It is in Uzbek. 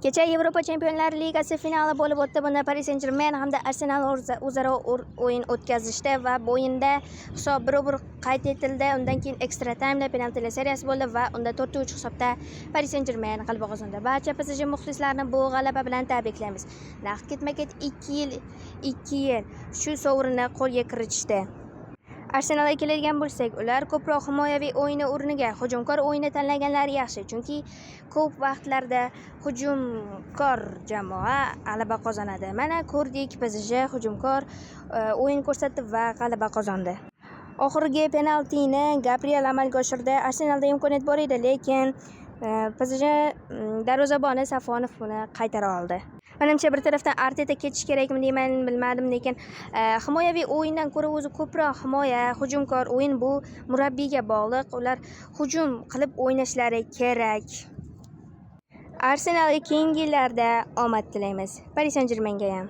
Kecha Yevropa Chempionlar Ligasi finali bo'lib o'tdi. Bunda Paris Saint-Germain hamda Arsenal o'zaro o'yin o'tkazishdi va bu o'yinda hisob 1-1 qayd etildi. Undan keyin extra time'da penaltilar seriyasi bo'ldi va unda 4-3 hisobda Paris Saint-Germain g'alaba qozondi. Barcha PSG muxlislarini bu g'alaba bilan tabriklaymiz. Naqd ketma-ket 2 yil shu sovrinni qo'lga kiritishdi. Arsenalga keladigan bo'lsak, ular ko'proq himoyaviy o'yini o'rniga hujumkor o'yinni tanlaganlari yaxshi, chunki ko'p vaqtlarda hujumkor jamoa g'alaba qozonadi. Mana ko'rdik, PSG hujumkor o'yin ko'rsatdi va g'alaba qozondi. Oxirgi penaltini Gabriel amalga oshirdi. Arsenalda imkoniyat bor edi, lekin PSG darvozaboni Safonov buni qaytara oldi. Menimcha bir tarafdan Arteta ketish kerakmi deyman, bilmadim, lekin himoyaviy o'yindan ko'ra o'zi ko'proq himoya, hujumkor o'yin bu murabbiyga bog'liq. Ular hujum qilib o'ynashlari kerak. Arsenalga keyingi yillarda omad tilaymiz. Paris Saint-Germainga ham.